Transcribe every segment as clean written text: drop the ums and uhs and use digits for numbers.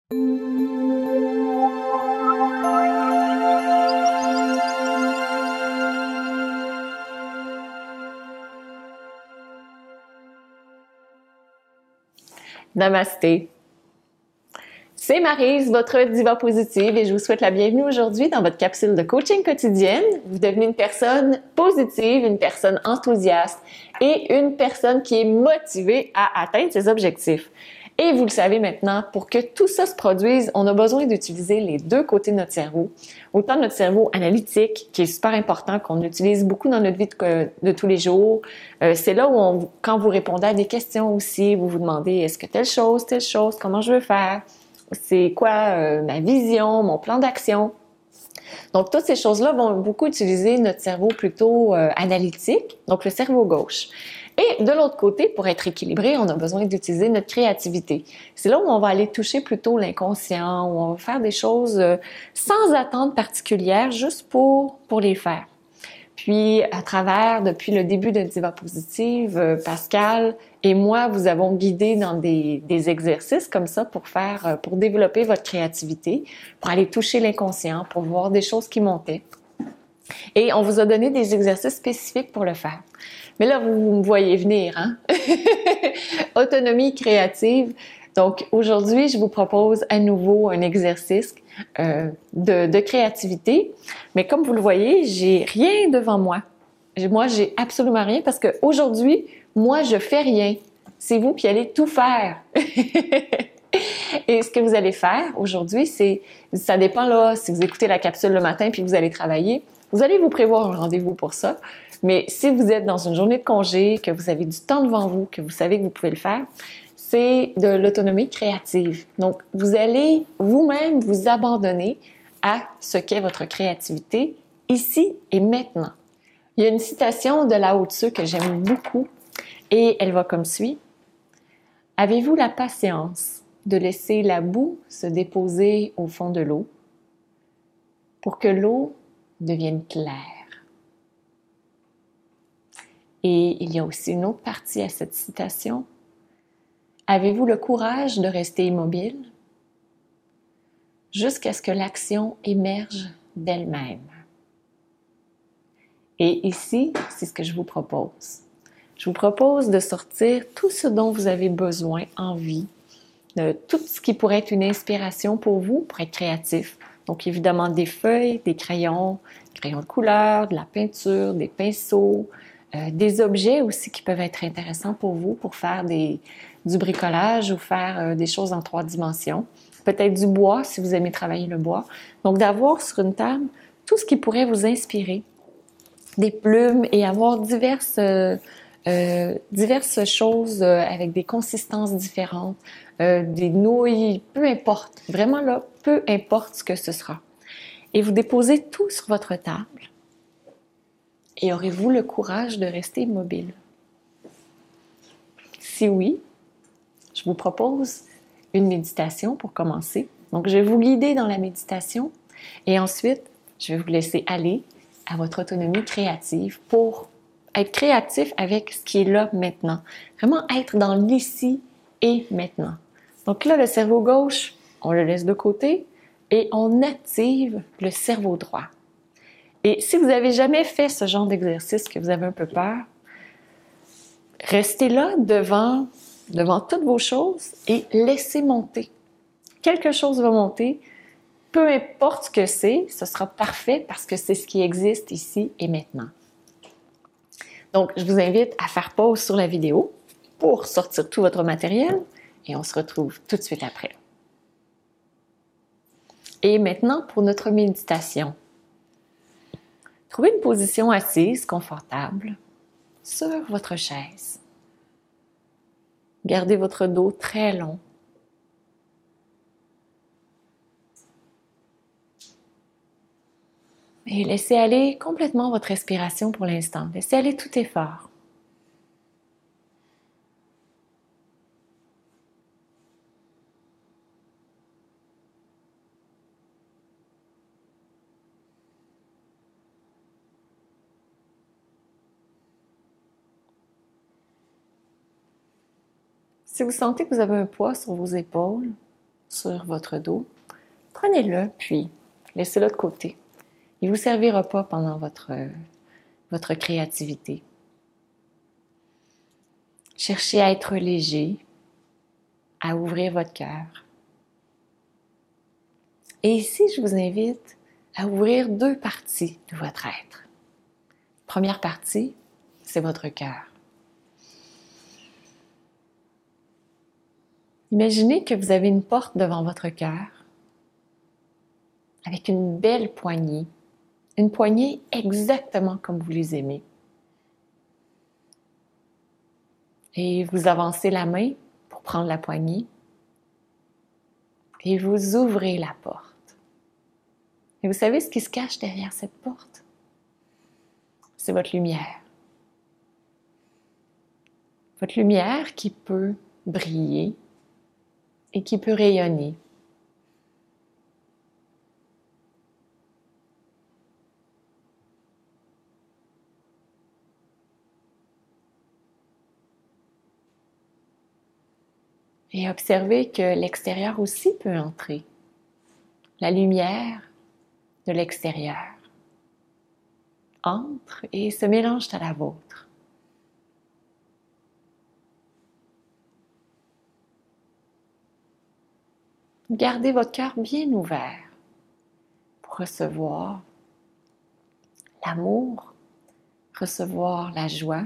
Namasté. C'est Maryse, votre diva positive, et je vous souhaite la bienvenue aujourd'hui dans votre capsule de coaching quotidienne. Vous devenez une personne positive, une personne enthousiaste et une personne qui est motivée à atteindre ses objectifs. Et vous le savez maintenant, pour que tout ça se produise, on a besoin d'utiliser les deux côtés de notre cerveau. Autant notre cerveau analytique, qui est super important, qu'on utilise beaucoup dans notre vie de tous les jours. C'est là où, quand vous répondez à des questions aussi, vous vous demandez, est-ce que telle chose, comment je veux faire? C'est quoi ma vision, mon plan d'action? Donc, toutes ces choses-là vont beaucoup utiliser notre cerveau plutôt analytique, donc le cerveau gauche. Et de l'autre côté, pour être équilibré, on a besoin d'utiliser notre créativité. C'est là où on va aller toucher plutôt l'inconscient, où on va faire des choses sans attente particulière, juste pour les faire. Puis, à travers, depuis le début de Diva Positive, Pascal et moi vous avons guidé dans des exercices comme ça pour développer votre créativité, pour aller toucher l'inconscient, pour voir des choses qui montaient. Et on vous a donné des exercices spécifiques pour le faire. Mais là, vous me voyez venir, hein? Autonomie créative. Donc, aujourd'hui, je vous propose à nouveau un exercice de créativité. Mais comme vous le voyez, j'ai rien devant moi. Moi, j'ai absolument rien parce qu'aujourd'hui, moi, je fais rien. C'est vous qui allez tout faire. Et ce que vous allez faire aujourd'hui, ça dépend là, si vous écoutez la capsule le matin puis vous allez travailler, vous allez vous prévoir un rendez-vous pour ça. Mais si vous êtes dans une journée de congé, que vous avez du temps devant vous, que vous savez que vous pouvez le faire, c'est de l'autonomie créative. Donc, vous allez vous-même vous abandonner à ce qu'est votre créativité ici et maintenant. Il y a une citation de Lao Tzu que j'aime beaucoup et elle va comme suit. « Avez-vous la patience de laisser la boue se déposer au fond de l'eau pour que l'eau devienne claire? » Et il y a aussi une autre partie à cette citation. « Avez-vous le courage de rester immobile jusqu'à ce que l'action émerge d'elle-même? » Et ici, c'est ce que je vous propose. Je vous propose de sortir tout ce dont vous avez besoin, envie, tout ce qui pourrait être une inspiration pour vous, pour être créatif. Donc, évidemment, des feuilles, des crayons de couleur, de la peinture, des pinceaux, des objets aussi qui peuvent être intéressants pour vous pour faire du bricolage ou faire des choses en 3 dimensions. Peut-être du bois, si vous aimez travailler le bois. Donc, d'avoir sur une table tout ce qui pourrait vous inspirer. Des plumes et avoir diverses choses avec des consistances différentes, des nouilles, peu importe. Vraiment là, peu importe ce que ce sera. Et vous déposez tout sur votre table. Et aurez-vous le courage de rester immobile? Si oui, je vous propose une méditation pour commencer. Donc, je vais vous guider dans la méditation et ensuite, je vais vous laisser aller à votre autonomie créative pour être créatif avec ce qui est là maintenant. Vraiment être dans l'ici et maintenant. Donc là, le cerveau gauche, on le laisse de côté et on active le cerveau droit. Et si vous n'avez jamais fait ce genre d'exercice, que vous avez un peu peur, restez là devant toutes vos choses et laissez monter. Quelque chose va monter, peu importe ce que c'est, ce sera parfait parce que c'est ce qui existe ici et maintenant. Donc, je vous invite à faire pause sur la vidéo pour sortir tout votre matériel et on se retrouve tout de suite après. Et maintenant, pour notre méditation. Trouvez une position assise, confortable, sur votre chaise. Gardez votre dos très long. Et laissez aller complètement votre respiration pour l'instant. Laissez aller tout effort. Si vous sentez que vous avez un poids sur vos épaules, sur votre dos, prenez-le puis laissez-le de côté. Il ne vous servira pas pendant votre créativité. Cherchez à être léger, à ouvrir votre cœur. Et ici, je vous invite à ouvrir 2 parties de votre être. Première partie, c'est votre cœur. Imaginez que vous avez une porte devant votre cœur avec une belle poignée, une poignée exactement comme vous les aimez. Et vous avancez la main pour prendre la poignée et vous ouvrez la porte. Et vous savez ce qui se cache derrière cette porte? C'est votre lumière. Votre lumière qui peut briller et qui peut rayonner. Et observez que l'extérieur aussi peut entrer. La lumière de l'extérieur entre et se mélange à la vôtre. Gardez votre cœur bien ouvert pour recevoir l'amour, recevoir la joie,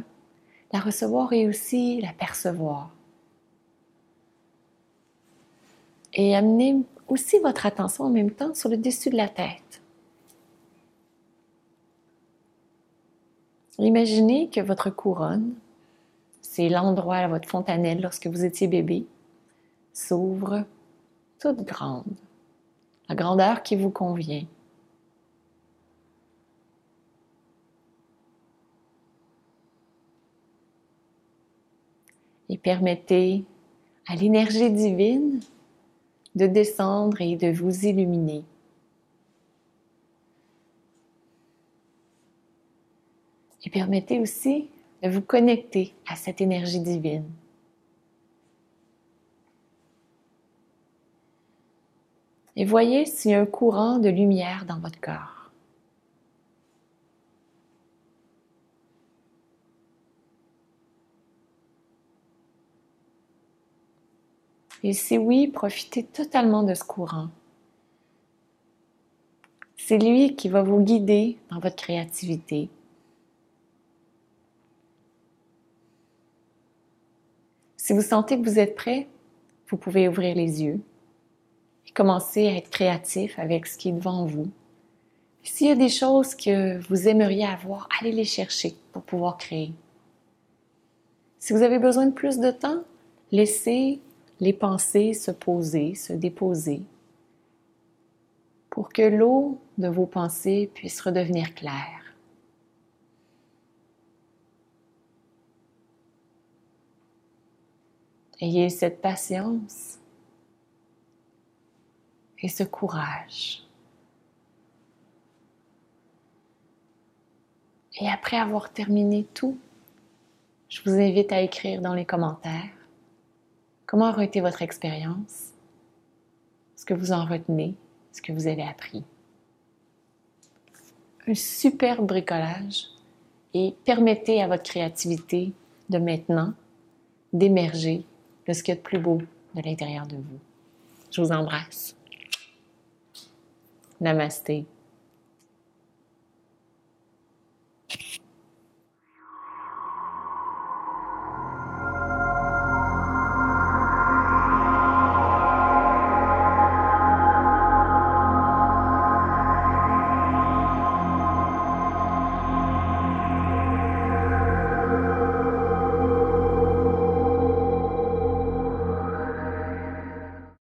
la recevoir et aussi la percevoir. Et amenez aussi votre attention en même temps sur le dessus de la tête. Imaginez que votre couronne, c'est l'endroit à votre fontanelle lorsque vous étiez bébé, s'ouvre toute grande, la grandeur qui vous convient. Et permettez à l'énergie divine de descendre et de vous illuminer. Et permettez aussi de vous connecter à cette énergie divine. Et voyez s'il y a un courant de lumière dans votre corps. Et si oui, profitez totalement de ce courant. C'est lui qui va vous guider dans votre créativité. Si vous sentez que vous êtes prêt, vous pouvez ouvrir les yeux et commencer à être créatif avec ce qui est devant vous. S'il y a des choses que vous aimeriez avoir, allez les chercher pour pouvoir créer. Si vous avez besoin de plus de temps, laissez les pensées se poser, se déposer, pour que l'eau de vos pensées puisse redevenir claire. Ayez cette patience et ce courage. Et après avoir terminé tout, je vous invite à écrire dans les commentaires comment aura été votre expérience, ce que vous en retenez, ce que vous avez appris. Un superbe bricolage et permettez à votre créativité de maintenant d'émerger de ce qu'il y a de plus beau de l'intérieur de vous. Je vous embrasse. Namasté.